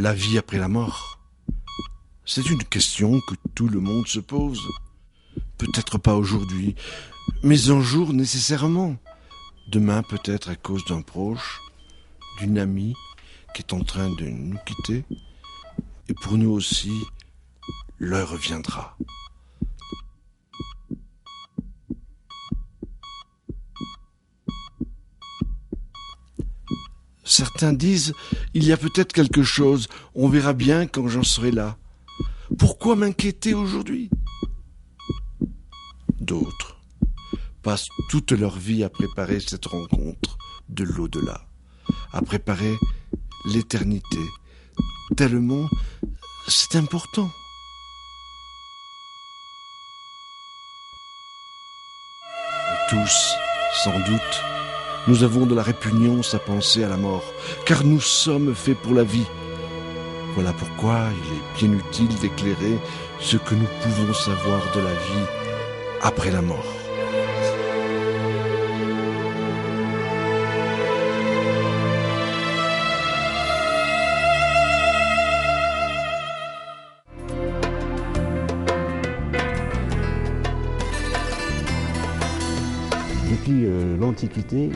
la vie après la mort? C'est une question que tout le monde se pose. Peut-être pas aujourd'hui, mais un jour nécessairement. Demain peut-être à cause d'un proche, d'une amie qui est en train de nous quitter. Et pour nous aussi, l'heure viendra. Certains disent, il y a peut-être quelque chose, on verra bien quand j'en serai là. Pourquoi m'inquiéter aujourd'hui? D'autres passent toute leur vie à préparer cette rencontre de l'au-delà, à préparer l'éternité, tellement c'est important. Tous, sans doute, nous avons de la répugnance à penser à la mort, car nous sommes faits pour la vie. Voilà pourquoi il est bien utile d'éclairer ce que nous pouvons savoir de la vie après la mort. Depuis l'Antiquité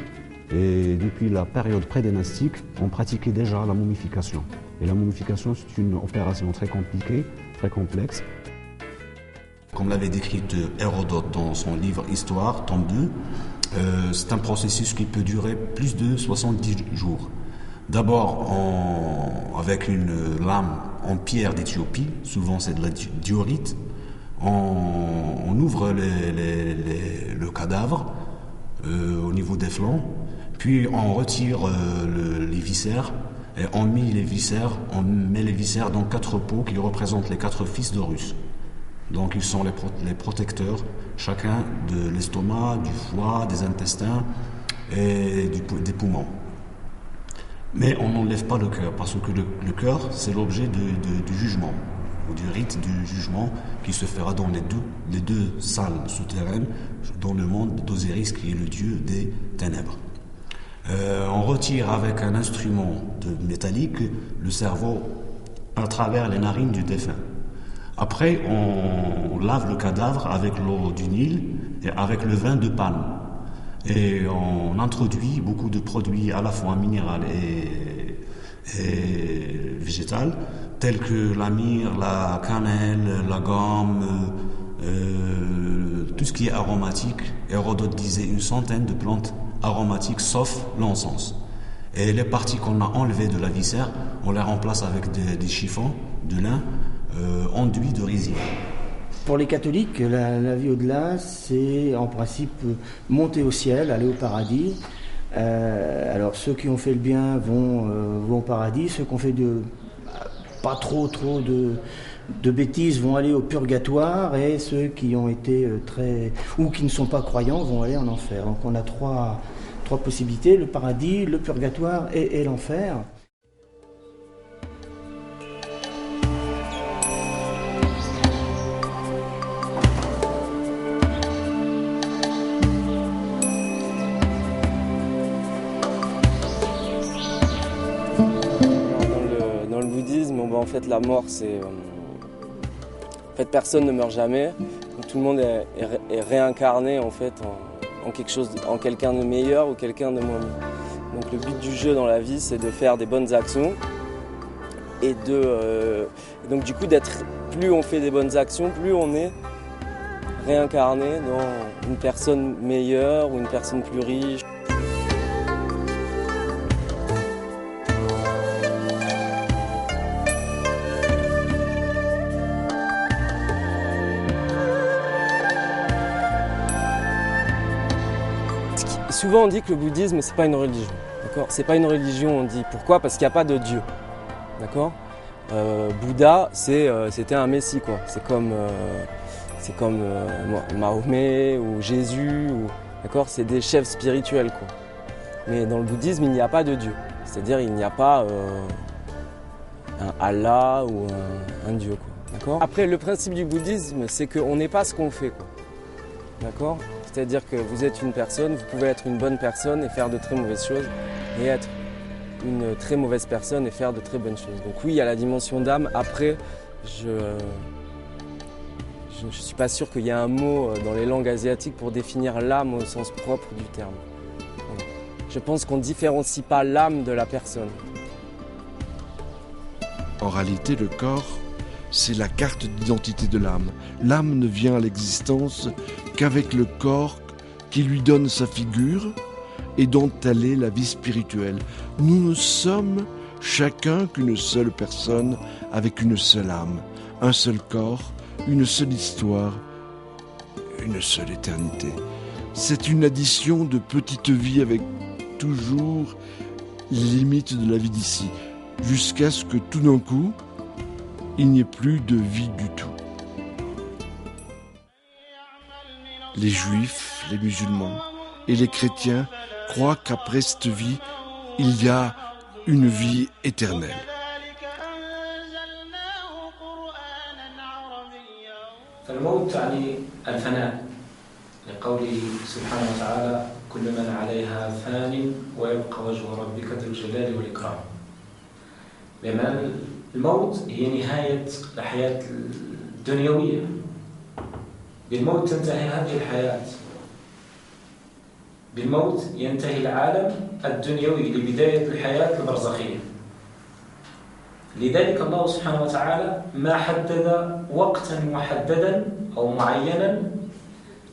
et depuis la période prédynastique, on pratiquait déjà la momification. Et la momification, c'est une opération très compliquée, très complexe. Comme l'avait décrit Hérodote dans son livre Histoire, tome 2, c'est un processus qui peut durer plus de 70 jours. D'abord avec une lame en pierre d'Éthiopie, souvent c'est de la diorite, on ouvre le cadavre au niveau des flancs, puis on retire les viscères et on met les viscères dans 4 pots qui représentent les 4 fils d'Horus. Donc ils sont les protecteurs, chacun de l'estomac, du foie, des intestins et des poumons. Mais on n'enlève pas le cœur, parce que le cœur, c'est l'objet du jugement, ou du rite du jugement qui se fera dans les deux salles souterraines, dans le monde d'Osiris, qui est le dieu des ténèbres. On retire avec un instrument métallique le cerveau à travers les narines du défunt. Après, on lave le cadavre avec l'eau du Nil et avec le vin de palme. Et on introduit beaucoup de produits à la fois minéraux et végétaux, tels que la myrrhe, la cannelle, la gomme, tout ce qui est aromatique. Hérodote disait 100 de plantes aromatiques, sauf l'encens. Et les parties qu'on a enlevées de la viscère, on les remplace avec des chiffons de lin enduits de résine. Pour les catholiques, la vie au-delà, c'est en principe monter au ciel, aller au paradis. Alors ceux qui ont fait le bien vont au paradis, ceux qui ont fait pas trop de bêtises vont aller au purgatoire, et ceux qui ont été ou qui ne sont pas croyants vont aller en enfer. Donc on a trois possibilités, le paradis, le purgatoire et l'enfer. Dans le bouddhisme, en fait, la mort, c'est... En fait, personne ne meurt jamais. Donc, tout le monde est réincarné en fait en quelque chose, en quelqu'un de meilleur ou quelqu'un de moins bien. Donc le but du jeu dans la vie, c'est de faire des bonnes actions et donc du coup plus on fait des bonnes actions, plus on est réincarné dans une personne meilleure ou une personne plus riche. Souvent on dit que le bouddhisme c'est pas une religion, d'accord ? C'est pas une religion, on dit. Pourquoi ? Parce qu'il n'y a pas de Dieu, d'accord ? Bouddha c'était un messie quoi. C'est comme Mahomet ou Jésus, d'accord ? C'est des chefs spirituels quoi. Mais dans le bouddhisme il n'y a pas de Dieu, c'est-à-dire il n'y a pas un Allah ou un Dieu quoi, d'accord ? Après le principe du bouddhisme c'est qu'on n'est pas ce qu'on fait quoi, d'accord ? C'est-à-dire que vous êtes une personne, vous pouvez être une bonne personne et faire de très mauvaises choses et être une très mauvaise personne et faire de très bonnes choses. Donc oui, il y a la dimension d'âme. Après, je ne suis pas sûr qu'il y ait un mot dans les langues asiatiques pour définir l'âme au sens propre du terme. Voilà. Je pense qu'on ne différencie pas l'âme de la personne. En réalité, le corps, c'est la carte d'identité de l'âme. L'âme ne vient à l'existence qu'avec le corps qui lui donne sa figure et dont elle est la vie spirituelle. Nous ne sommes chacun qu'une seule personne avec une seule âme, un seul corps, une seule histoire, une seule éternité. C'est une addition de petites vies avec toujours les limites de la vie d'ici, jusqu'à ce que tout d'un coup, il n'y ait plus de vie du tout. Les juifs, les musulmans et les chrétiens croient qu'après cette vie, il y a une vie éternelle. فالموت يعني الفناء لقوله سبحانه وتعالى كل من عليها فان ويبقى وجه ربك ذو الجلال والإكرام. بمعنى الموت هي نهاية الحياة الدنيوية. بالموت تنتهي هذه الحياة. بالموت ينتهي العالم الدنيوي لبداية الحياة البرزخية. لذلك الله سبحانه وتعالى ما حدد وقتا محددا أو معينا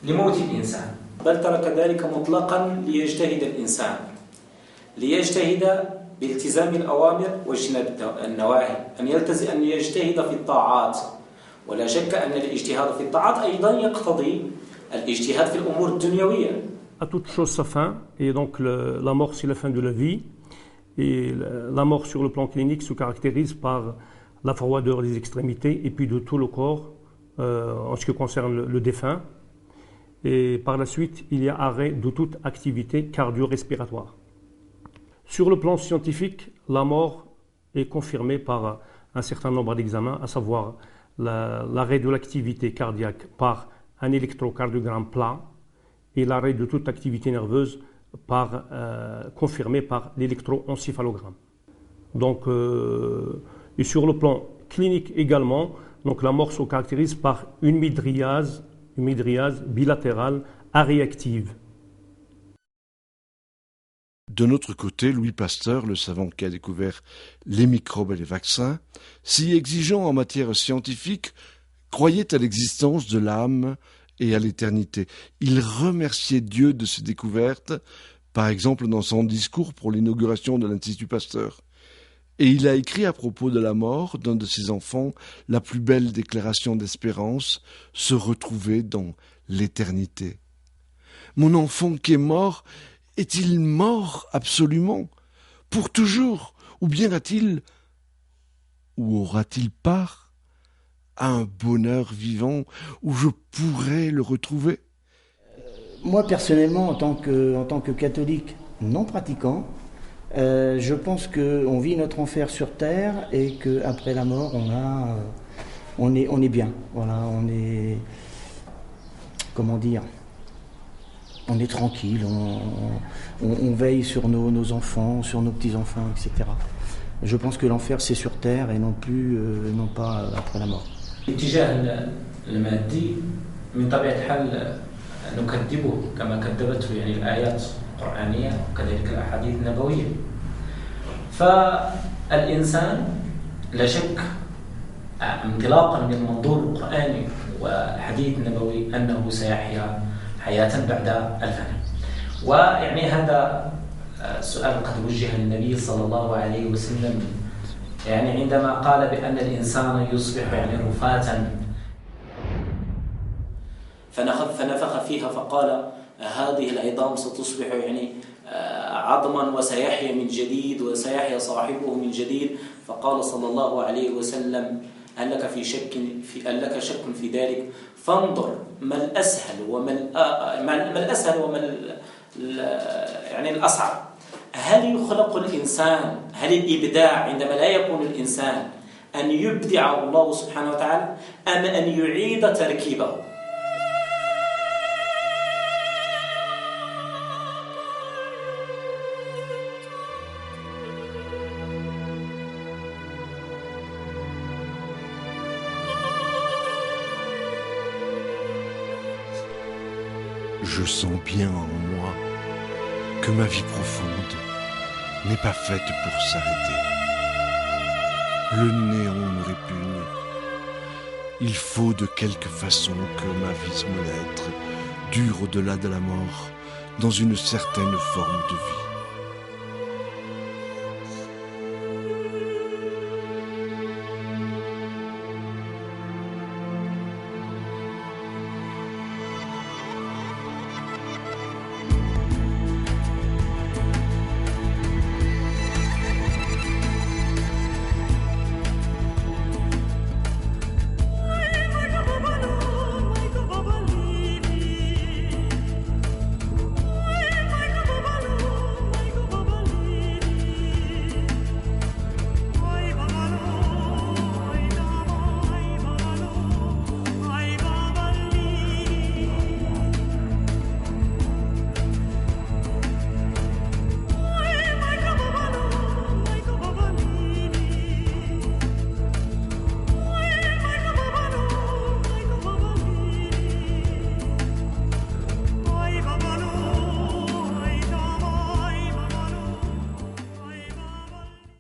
لموت الإنسان، بل ترك ذلك مطلقا ليجتهد الإنسان، ليجتهد بالتزام الأوامر واجتناب النواهي، أن يجتهد في الطاعات. ولا شك أن الاجتهاد في الطاعات أيضا يقتضي الاجتهاد في الأمور الدنيوية. À toute chose sa fin, et donc la mort c'est la fin de la vie. Et la mort sur le plan clinique se caractérise par la froideur des extrémités et puis de tout le corps en ce qui concerne le défunt. Et par la suite, il y a arrêt de toute activité cardio-respiratoire. Sur le plan scientifique, la mort est confirmée par un certain nombre d'examens, à savoir l'arrêt de l'activité cardiaque par un électrocardiogramme plat et l'arrêt de toute activité nerveuse confirmé par l'électroencéphalogramme. Donc, et sur le plan clinique également, donc la mort se caractérise par une mydriase bilatérale aréactive. De notre côté, Louis Pasteur, le savant qui a découvert les microbes et les vaccins, si exigeant en matière scientifique, croyait à l'existence de l'âme et à l'éternité. Il remerciait Dieu de ses découvertes, par exemple dans son discours pour l'inauguration de l'Institut Pasteur. Et il a écrit à propos de la mort d'un de ses enfants la plus belle déclaration d'espérance, se retrouver dans l'éternité. Mon enfant qui est mort, est-il mort absolument, pour toujours, ou bien aura-t-il part à un bonheur vivant où je pourrais le retrouver? Moi personnellement, en tant que catholique non pratiquant, je pense qu'on vit notre enfer sur terre et qu'après la mort, on est bien. Voilà, on est, comment dire, on est tranquille, on veille sur nos enfants, sur nos petits-enfants, etc. Je pense que l'enfer c'est sur terre et non pas après la mort. الاتجاه المادي من طبيعة الحال نكذبه كما كذبته يعني الآيات القرآنية وكذلك الأحاديث النبوية. فالإنسان لا شك انطلاقا من المنظور القرآني والحديث النبوي أنه سيحيا حياة بعد الفناء. ويعني هذا سؤال قد وجه للنبي صلى الله عليه وسلم يعني عندما قال بأن الإنسان يصبح يعني رفاة فنفخ فيها فقال هذه العظام ستصبح يعني عظما وسيحيا من جديد وسيحيا صاحبه من جديد. فقال صلى الله عليه وسلم هل لك شك في ذلك فانظر ما الأسهل وما يعني الأصعب. هل يخلق الإنسان، هل الإبداع عندما لا يكون الإنسان أن يبدع الله سبحانه وتعالى أم أن يعيد تركيبه؟ Je sens bien en moi que ma vie profonde n'est pas faite pour s'arrêter. Le néant me répugne. Il faut de quelque façon que ma vie mon être dure au-delà de la mort dans une certaine forme de vie.